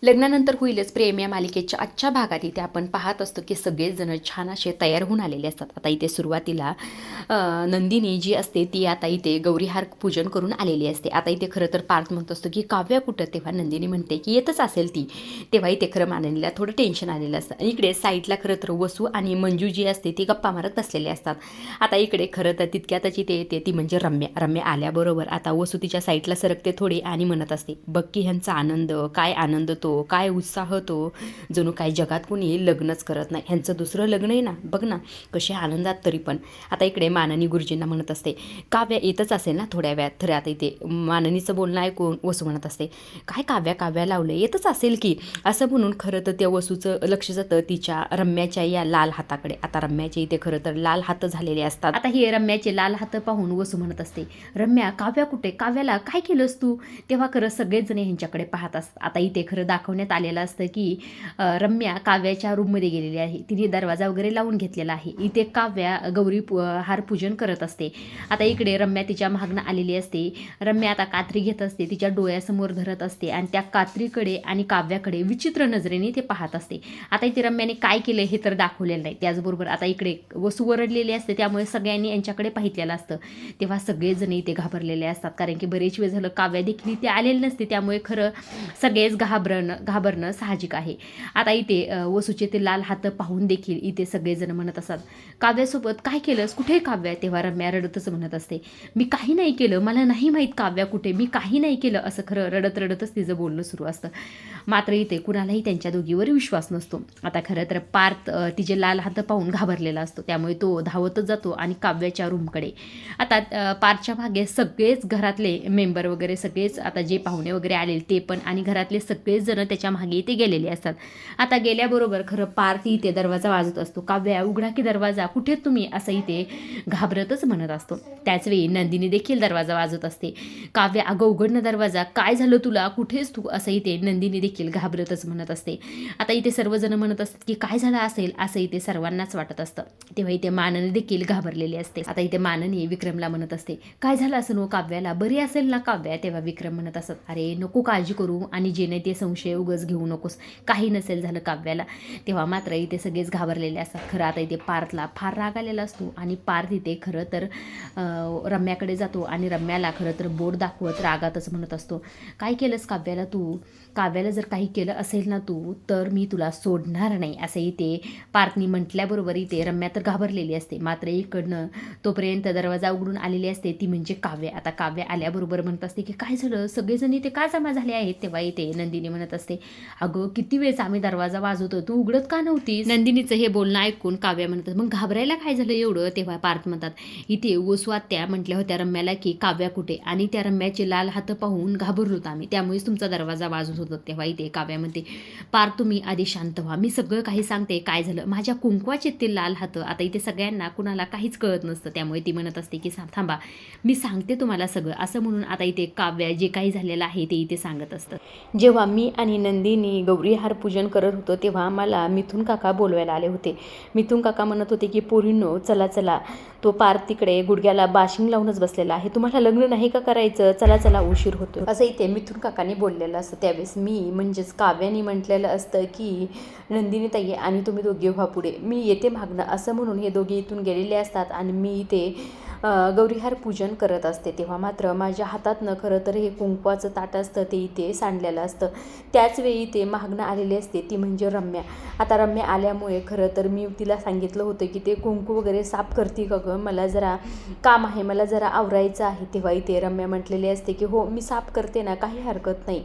लग्नानंतर होईलच प्रेम या मालिकेच्या आजच्या भागात इथे आपण पाहत असतो की सगळेच जण छान असे तयार होऊन आलेले असतात. आता इथे सुरुवातीला नंदिनी जी असते ती आता इथे गौरीहार पूजन करून आलेली असते. आता इथे खरं तर पार्थ म्हणत असतो की काव्या कुठं, तेव्हा नंदिनी म्हणते की येतच असेल ती. तेव्हा इथे खरं माननीला थोडं टेन्शन आलेलं असतं. इकडे साईडला खरं तर वसू आणि मंजू जी असते ती गप्पा मारत बसलेले असतात. आता इकडे खरं तर तितक्यातच इथे येते ती म्हणजे रम्या आल्याबरोबर आता वसू तिच्या साईडला सरकते थोडी आणि म्हणत असते, बघ की ह्यांचा आनंद, काय आनंद तो, काय उत्साह तो, जणू काय जगात कोणी लग्नच करत नाही, ह्यांचं दुसरं लग्न आहे ना, बघ ना कसे आनंदात. तरी पण आता इकडे माननी गुरुजींना म्हणत असते काव्या येतच असेल ना थोड्या वेळात. तर आता इथे माननीचं बोलणं ऐकून वसू म्हणत असते काय काव्या लावलं, येतच असेल की, असं म्हणून खरं तर त्या वसूचं लक्ष जातं तिच्या रम्याच्या या लाल हाताकडे. आता रम्याचे इथे खरं तर लाल हात झालेले असतात. आता हे रम्याचे लाल हात पाहून वसू म्हणत असते, रम्या काव्या कुठे, काव्याला काय केलंस तू. तेव्हा खरं सगळेच जण ह्यांच्याकडे पाहत असतात. आता इथे खरं दाखवण्यात आलेलं असतं की रम्या काव्याच्या रूममध्ये गेलेली आहे, तिने दरवाजा वगैरे लावून घेतलेला आहे. इथे काव्या गौरी हार पूजन करत असते. आता इकडे रम्या तिच्या मागणं आलेली असते. रम्या आता कात्री घेत असते, तिच्या डोळ्यासमोर धरत असते आणि त्या कात्रीकडे आणि काव्याकडे विचित्र नजरेने ते पाहत असते. आता इथे रम्याने काय केलं हे तर दाखवलेलं नाही. त्याचबरोबर आता इकडे वसू वरडलेली असते, त्यामुळे सगळ्यांनी यांच्याकडे पाहितलेलं असतं. तेव्हा सगळेजण इथे घाबरलेले असतात, कारण की बरेच वेळ झालं काव्या देखील इथे आलेली नसते, त्यामुळे खरं सगळेच घाबरणं साहजिक आहे. आता इथे वसूचे ते लाल हात पाहून देखील इथे सगळेजण म्हणत असतात, काव्यासोबत काय केलंस, कुठे काव्या. तेव्हा रम्या रडतच म्हणत असते, मी काही नाही केलं, मला नाही माहीत काव्या कुठे, मी काही नाही केलं, असं खरं रडतच तिचं बोलणं सुरू असतं. मात्र इथे कुणालाही त्यांच्या दोघीवर विश्वास नसतो. आता खरं तर पार्थ तिचे लाल हात पाहून घाबरलेला असतो, त्यामुळे तो धावतच जातो आणि काव्याच्या रूमकडे. आता पार्थच्या मागे सगळेच घरातले मेंबर वगैरे सगळेच आता जे पाहुणे वगैरे आले ते पण आणि घरातले सगळेच जण त्याच्या मागे इथे गेलेले असतात. आता गेल्याबरोबर खरं पार्थ इथे दरवाजा वाजत असतो, काव्या उघडा की दरवाजा, कुठे तुम्ही, असं इथे घाबरतच म्हणत असतो. त्याचवेळी नंदिनी देखील दरवाजा वाजत असते, काव्या अगं उघडणं दरवाजा, काय झालं तुला, कुठेच तू, असं इथे नंदिनी देखील घाबरतच म्हणत असते. आता इथे सर्वजण म्हणत असतात की काय झालं असेल, असं इथे सर्वांनाच वाटत असतं. तेव्हा इथे माननी देखील घाबरलेली असते. आता इथे माननी विक्रमला म्हणत असते, काय झालं असं नो काव्याला, बरी असेल ना काव्या. तेव्हा विक्रम म्हणत असत, अरे नको काळजी करू आणि जे नाही ते संशय उगच घेऊ नकोस, काही नसेल झालं काव्याला. तेव्हा मात्र इथे सगळेच घाबरलेले असतात. खरं आता इथे पार्थला फार राग आलेला असतो आणि पार्थ इथे खरं तर रम्याकडे जातो आणि रम्याला खरं तर बोट दाखवत रागातच म्हणत असतो, काय केलंस काव्याला तू, काव्याला जर काही केलं असेल ना तू तर मी तुला सोडणार नाही, असं इथे पार्थनी म्हटल्याबरोबर इथे रम्या तर घाबरलेली असते. मात्र इकडनं तोपर्यंत दरवाजा उघडून आलेली असते ती म्हणजे काव्या. आता काव्या आल्याबरोबर म्हणत असते की काय झालं, सगळेजण इथे का जमा झाले आहेत. तेव्हा इथे नंदिनी म्हणत असते, अगं किती वेळेस आम्ही दरवाजा वाजवतो, तू उघडत का नव्हतीस. नंदिनीचं हे बोलणं ऐकून काव्या म्हणतात, मग घाबरायला काय झालं एवढं. तेव्हा पार्थ म्हणतात, इथे वसू आत्या म्हटल्या होत्या रम्याला की काव्या कुठे, आणि त्या रम्याचे लाल हात पाहून घाबरलो होतो आम्ही, त्यामुळेच तुमचा दरवाजा वाजवत होता. तेव्हा इथे काव्या म्हणते, पार्थ तुम्ही आधी शांत व्हा, मी सगळं काही सांगते काय झालं. माझ्या कुंकवाचे ते लाल हात. आता इथे सगळ्यांना कुणाला काहीच कळत नसतं, त्यामुळे ती म्हणत असते की थांबा मी सांगते तुम्हाला सगळं, असं म्हणून आता इथे काव्या जे काही झालेलं आहे ते इथे सांगत असतं. जेव्हा मी आणि नंदिनी गौरीहार पूजन करत होतो तेव्हा मला मिथुन काका बोलवायला आले होते. मिथुन काका म्हणत होते की पोरींनो चला चला, तो पार्थ तिकडे गुडघ्याला बाशिंग लावूनच बसलेला आहे, तुम्हाला लग्न नाही का करायचं, चला चला उशीर होतो, असं इथे मिथुन काकांनी बोललेलं असतं. त्यावेळेस मी म्हणजेच काव्यानी म्हटलेलं असतं की नंदिनी ताई आणि तुम्ही दोघे व्हा पुढे, मी येते मागणं, असं म्हणून हे दोघे इथून गेलेले असतात आणि मी इथे गौरीहार पूजन करत असते. तेव्हा मात्र माझ्या हातातनं खरं तर हे कुंकवाचं ताट असतं ते इथे सांडलेलं असतं. त्याचवेळी ते मागणं आलेले असते ती म्हणजे रम्या. आता रम्या आल्यामुळे खरं तर मी तिला सांगितलं होतं की ते कुंकू वगैरे साफ करते का गं, मला जरा काम आहे, मला जरा आवरायचं आहे. तेव्हा इथे रम्या म्हटलेली असते की हो मी साफ करते ना, काही हरकत नाही.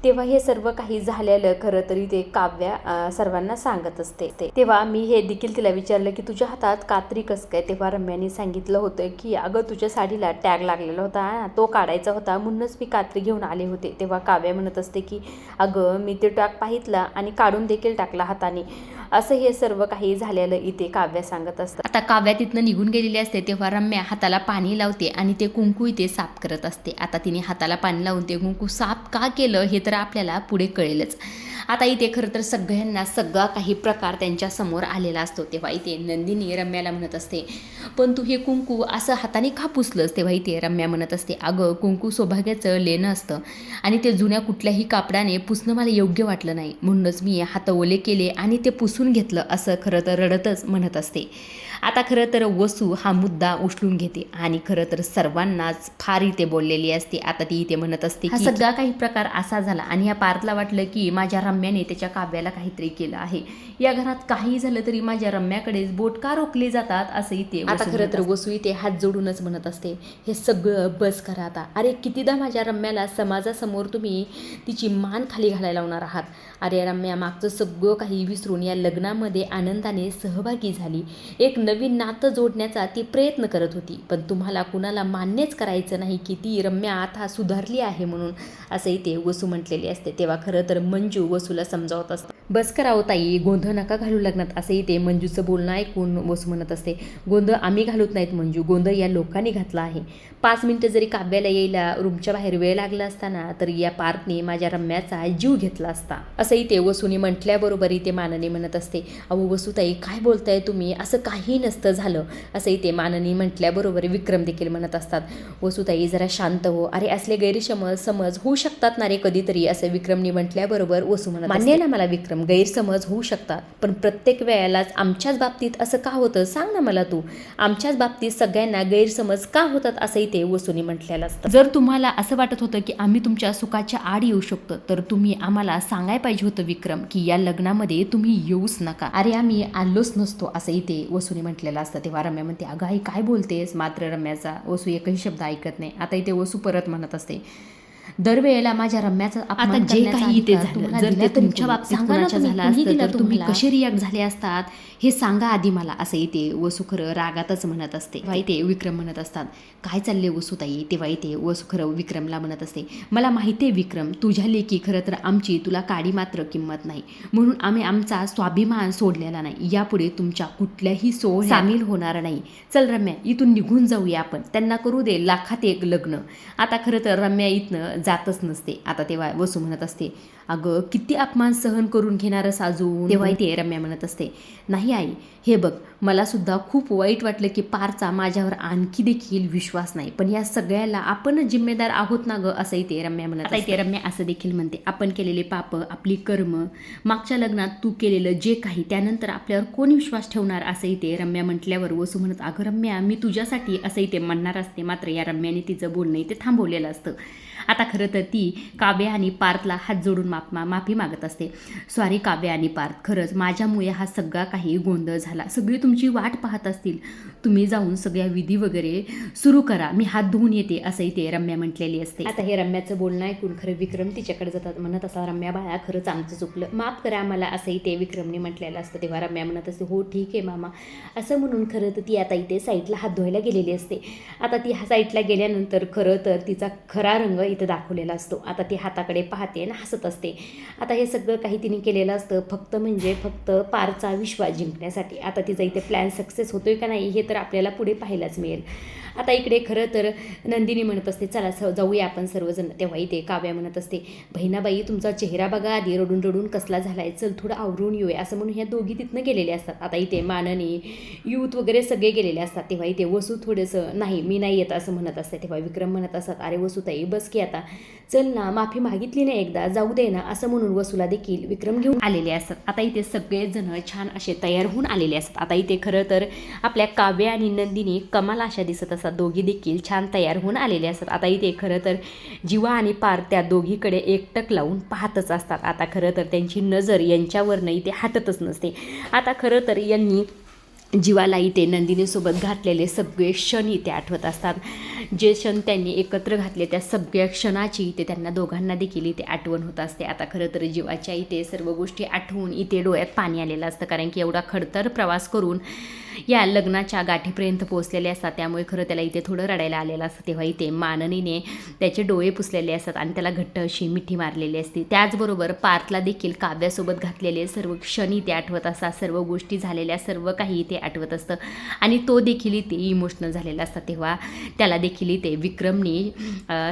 तेव्हा हे सर्व काही झालेलं खरं तरी ते काव्या सर्वांना सांगत असते. तेव्हा मी हे देखील तिला विचारलं की तुझ्या हातात कात्री कसं काय. तेव्हा रम्याने सांगितलं होतं की अगं तुझ्या साडीला टॅग लागलेला होता, तो काढायचा होता, म्हणूनच मी कात्री घेऊन आले होते. तेव्हा काव्या म्हणत असते की अगं मी ते टॅग पाहितला आणि काढून देखील टाकला हाताने, असं हे सर्व काही झालेलं इथे काव्या सांगत असतात. आता काव्या तिथनं निघून गेलेली असते तेव्हा रम्या हाताला पाणी लावते आणि ते कुंकू इथे साफ करत असते. आता तिने हाताला पाणी लावून ते कुंकू साफ का केलं हे तर आपल्याला पुढे कळेलच. आता इथे खरं तर सगळ्यांना सगळा काही प्रकार त्यांच्यासमोर आलेला असतो. तेव्हा इथे नंदिनी रम्याला म्हणत असते, पण तू हे कुंकू असं हाताने का पुसलंस? तेव्हा इथे रम्या म्हणत असते, अगं कुंकू सौभाग्याचं लेणं असतं आणि ते जुन्या कुठल्याही कापडाने पुसणं मला योग्य वाटलं नाही, म्हणूनच मी हात ओले केले आणि ते पुसून घेतलं, असं खरं तर रडतच म्हणत असते. आता खरं तर वसू हा मुद्दा उचलून घेते आणि खरं तर सर्वांनाच फार इथे बोललेली असते. आता ती इथे म्हणत असते की सगळा काही प्रकार असा झाला आणि या पार्थला वाटलं की माझ्या रम्याने त्याच्या काव्याला काहीतरी केलं आहे. या घरात काही झालं तरी माझ्या रम्याकडेच बोट का रोखले जातात, असं इथे आता खरं तर वसू इथे हात जोडूनच म्हणत असते, हे सगळं बस करा आता. अरे कितीदा माझ्या रम्याला समाजासमोर तुम्ही तिची मान खाली घालायला लावणार आहात. अरे रम्या मागचं सगळं काही विसरून या लग्नामध्ये आनंदाने सहभागी झाली. एक नवीन नातं जोडण्याचा ती प्रयत्न करत होती, पण तुम्हाला कुणाला मान्यच करायचं नाही की ती रम्या आता सुधारली आहे म्हणून, असं इथे वसू म्हटलेली असते. तेव्हा खरं तर मंजू वसूला समजावत असते, बस करावं ताई, गोंधळ नका घालू लग्नात, असं इथे मंजूचं बोलणं ऐकून वसू म्हणत असते, गोंधळ आम्ही घालत नाहीत मंजू, गोंधळ या लोकांनी घातला आहे. 5 मिनिटं जरी काव्याला यायला रूमच्या बाहेर वेळ लागला असताना तर या पार्थने माझ्या रम्याचा जीव घेतला असता, असं इथे वसूने म्हटल्याबरोबर इथे माननी म्हणत असते, अहो वसूताई काय बोलताय तुम्ही, असं काही नसतं झालं, असं इथे माननी म्हटल्याबरोबर विक्रम देखील म्हणत असतात, वसूताई जरा शांत हो, अरे असले गैरसमज होऊ शकतात ना रे कधीतरी, असं विक्रमनी म्हटल्याबरोबर वसू म्हणत, मान्य ना मला विक्रम, गैरसमज होऊ शकतात, पण प्रत्येक वेळेलाच आमच्याच बाबतीत असं का होतं सांग ना मला तू, आमच्याच बाबतीत सगळ्यांना गैरसमज का होतात, असं इथे वसूने म्हटलेलं असतं. जर तुम्हाला असं वाटत होतं की आम्ही तुमच्या सुखाच्या आड येऊ शकतो तर तुम्ही आम्हाला सांगायला पाहिजे होतं विक्रम की या लग्नामध्ये तुम्ही येऊच नका, अरे आम्ही आलोच नसतो, असं इथे वसूने म्हटलेलं असतं. तेव्हा रम्या म्हणते, अगं आई काय बोलतेस, मात्र रम्याचा वसू एकही शब्द ऐकत नाही. आता इथे वसू परत म्हणत असते, दरवेळेला माझ्या रम्याचा आता जे काही इथे झालं जर ते तुमच्या बाबतीत कुणाच्या झालं असतं तर तुम्ही कसे रिॲक्ट झाले असतात हे सांगा आधी मला, असं इथे वसू खरं रागातच म्हणत असते. तेव्हा इथे विक्रम म्हणत असतात, काय चालले वसूताई, तेव्हा इथे वसू खरं विक्रमला म्हणत असते, मला माहिती आहे विक्रम, तुझ्या लेकी खरं तर आमची तुला काडी मात्र किंमत नाही, म्हणून आम्ही आमचा स्वाभिमान सोडलेला नाही, यापुढे तुमच्या कुठल्याही सोहळ्यात सामील होणार नाही. चल रम्या इथून निघून जाऊया आपण, त्यांना करू दे लाखात एक लग्न. आता खरं तर रम्या इथनं जातच नसते. आता तेव्हा वसू म्हणत असते, अगं किती अपमान सहन करून घेणारं साजून. तेव्हा इथे रम्या म्हणत असते, नाही आई हे बघ मला सुद्धा खूप वाईट वाटलं की पारचा माझ्यावर आणखी देखील विश्वास नाही, पण या सगळ्याला आपणच जिम्मेदार आहोत ना गं, असं इथे रम्या म्हणत. आता इथे रम्या असं देखील म्हणते, आपण केलेले पाप, आपली कर्म, मागच्या लग्नात तू केलेलं जे काही, त्यानंतर आपल्यावर कोण विश्वास ठेवणार, असं इथे रम्या म्हटल्यावर वसू म्हणत, अगं रम्या मी तुझ्यासाठी, असं इथे म्हणणार असते. मात्र या रम्याने तिचं बोलणं इथे थांबवलेलं असतं. आता खरं तर ती काव्या आणि पार्थला हात जोडून माफी मागत असते, सॉरी काव्या आणि पार्थ, खरंच माझ्यामुळे हा सगळा काही गोंधळ झाला, सगळी तुमची वाट पाहत असतील, तुम्ही जाऊन सगळ्या विधी वगैरे सुरू करा, मी हात धुवून येते, असं इथे रम्या म्हटलेली असते. आता हे रम्याचं बोलणं ऐकून खरं विक्रम तिच्याकडे जातात, म्हणत असा, रम्या बाळा खरंच आमचं चुकलं, माफ करा आम्हाला, असं इथे विक्रमने म्हटलेलं असतं. तेव्हा रम्या म्हणत असते, हो ठीक आहे मामा, असं म्हणून खरं तर ती आता इथे साईडला हात धुवायला गेलेली असते. आता ती साईडला गेल्यानंतर खरं तर तिचा खरा रंग इथं दाखवलेला असतो. आता ती हाताकडे पाहते आणि हसत असते. आता हे सगळं काही तिने केलेलं असतं फक्त पारचा विश्वास जिंकण्यासाठी. आता तिचा इथे प्लॅन सक्सेस होतोय का नाही हे तर आपल्याला पुढे पाहायलाच मिळेल. आता इकडे खरं तर नंदिनी म्हणत असते, चला जाऊया आपण सर्वजण. तेव्हा इथे काव्या म्हणत असते, बहिणाबाई तुमचा चेहरा बघा आधी, रडून रडून कसला झालाय, चल थोडं आवरून येऊया, असं म्हणून ह्या दोघी तिथनं गेलेले असतात. आता इथे माननी यूथ वगैरे सगळे गेलेले असतात. तेव्हा इथे वसू थोडंसं, नाही मी नाही येत असं म्हणत असते. तेव्हा विक्रम म्हणत असतात, अरे वसूताई बस की आता, चल ना, माफी मागितली ना एकदा, जाऊ दे ना, असं म्हणून वसूला देखील विक्रम घेऊन आलेले असतात. आता इथे सगळेजण छान असे तयार होऊन आलेले असतात. आता इथे खरं तर आपल्या काव्या आणि नंदिनी कमाल अशा दिसत असतात, दोघी देखील छान तयार होऊन आलेले असतात. आता इथे खरं तर जीवा आणि पार्थ त्या दोघीकडे एकटक लावून पाहतच असतात. आता खरं तर त्यांची नजर यांच्यावरनं इथे हटतच नसते. आता खरं तर यांनी जीवाला इथे नंदिनीसोबत घातलेले सगळे क्षण इथे आठवत असतात. जे क्षण त्यांनी एकत्र घातले त्या सगळ्या क्षणाची इथे त्यांना दोघांना देखील इथे आठवण होत असते. आता खरं तर जीवाच्या इथे सर्व गोष्टी आठवून इथे डोळ्यात पाणी आलेलं असतं, कारण की एवढा खडतर प्रवास करून या लग्नाच्या गाठीपर्यंत पोहोचलेले असतात, त्यामुळे खरं त्याला इथे थोडं रडायला आलेलं असतं. तेव्हा इथे माननीने त्याचे डोळे पुसलेले असतात आणि त्याला घट्ट अशी मिठी मारलेली असते. त्याचबरोबर पार्थला देखील काव्यासोबत घातलेले सर्व क्षण इथे आठवत असतात, सर्व गोष्टी झालेल्या सर्व काही इथे आठवत असतं आणि तो देखील इथे इमोशनल झालेला असतात. तेव्हा त्याला देखील देखील इथे विक्रमनी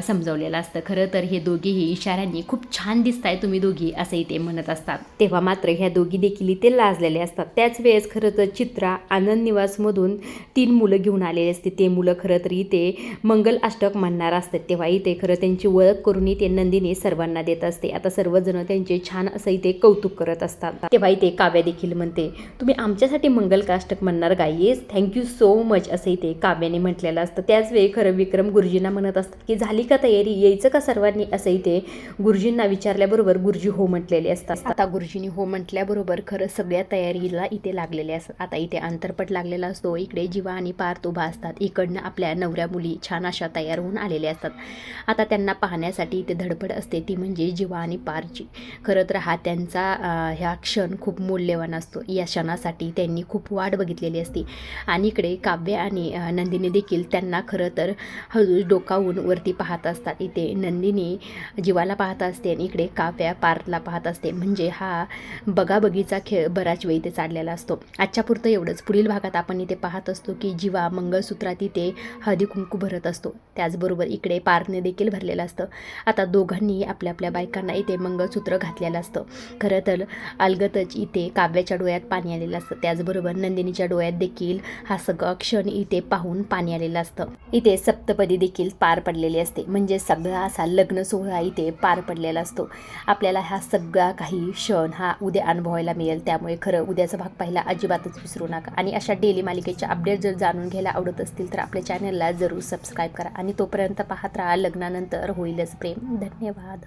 समजावलेलं असतं. खरं तर हे दोघेही इशाऱ्यांनी खूप छान दिसताय तुम्ही दोघी असं इथे म्हणत असतात. तेव्हा मात्र ह्या दोघी देखील इथे लाजलेले असतात. त्याच वेळेस खरं तर चित्रा आनंद निवासमधून 3 मुलं घेऊन आलेली असते. ते मुलं खरं तर इथे मंगल अष्टक म्हणणार असतात. तेव्हा इथे खरं त्यांची ओळख करून इथे नंदिनी सर्वांना देत असते. आता सर्वजण त्यांचे छान असं इथे कौतुक करत असतात. तेव्हा इथे काव्या देखील म्हणते, तुम्ही आमच्यासाठी मंगल अष्टक म्हणणार का? येस, थँक्यू सो मच असं इथे काव्याने म्हटलेलं असतं. त्याच वेळी खरं विक्रम गुरुजींना म्हणत असतात की झाली का तयारी, यायचं का सर्वांनी असं इथे गुरुजींना विचारल्याबरोबर गुरुजी हो म्हटलेले असतात. आता गुरुजींनी हो म्हटल्याबरोबर खरं सगळ्या तयारीला इथे लागलेले असतात. आता इथे अंतरपट लागलेला असतो. इकडे जीवा आणि पार्थ उभा असतात. इकडनं आपल्या नवऱ्या मुली छान अशा तयार होऊन आलेल्या असतात. आता त्यांना पाहण्यासाठी इथे धडपड असते, ती म्हणजे जीवा आणि पार्थची. खरं तर हा त्यांचा ह्या क्षण खूप मूल्यवान असतो. या क्षणासाठी त्यांनी खूप वाट बघितलेली असते. आणि इकडे काव्य आणि नंदिनी देखील त्यांना खरं तर हळूच डोकावून वरती पाहत असतात. इथे नंदिनी जीवाला पाहत असते आणि इकडे काव्या पार्थला पाहत असते. म्हणजे हा बघाबघीचा खेळ बराच वेळ इथे चाललेला असतो. आजच्या पुरतं एवढंच. पुढील भागात आपण इथे पाहत असतो की जीवा मंगळसूत्रात इथे हळदी कुंकू भरत असतो. त्याचबरोबर इकडे पार्थने देखील भरलेलं असतं. आता दोघांनी आपल्या आपल्या बायकांना इथे मंगळसूत्र घातलेलं असतं. खरं तर अलगतच इथे काव्याच्या डोळ्यात पाणी आलेलं असतं. त्याचबरोबर नंदिनीच्या डोळ्यात देखील हा सगळा क्षण इथे पाहून पाणी आलेलं असतं. इथे सप्तपदी देखील पार पडलेली असते. म्हणजे सगळा असा लग्न सोहळा इथे पार पडलेला असतो. आपल्याला हा सगळा काही क्षण हा उद्या अनुभवायला मिळेल. त्यामुळे खरं उद्याचा भाग पाहिला अजिबातच विसरू नका. आणि अशा डेली मालिकेच्या अपडेट जर जाणून घ्यायला आवडत असतील तर आपल्या चॅनलला जरूर सबस्क्राईब करा. आणि तोपर्यंत पाहत राहा लग्नानंतर होईलच प्रेम. धन्यवाद.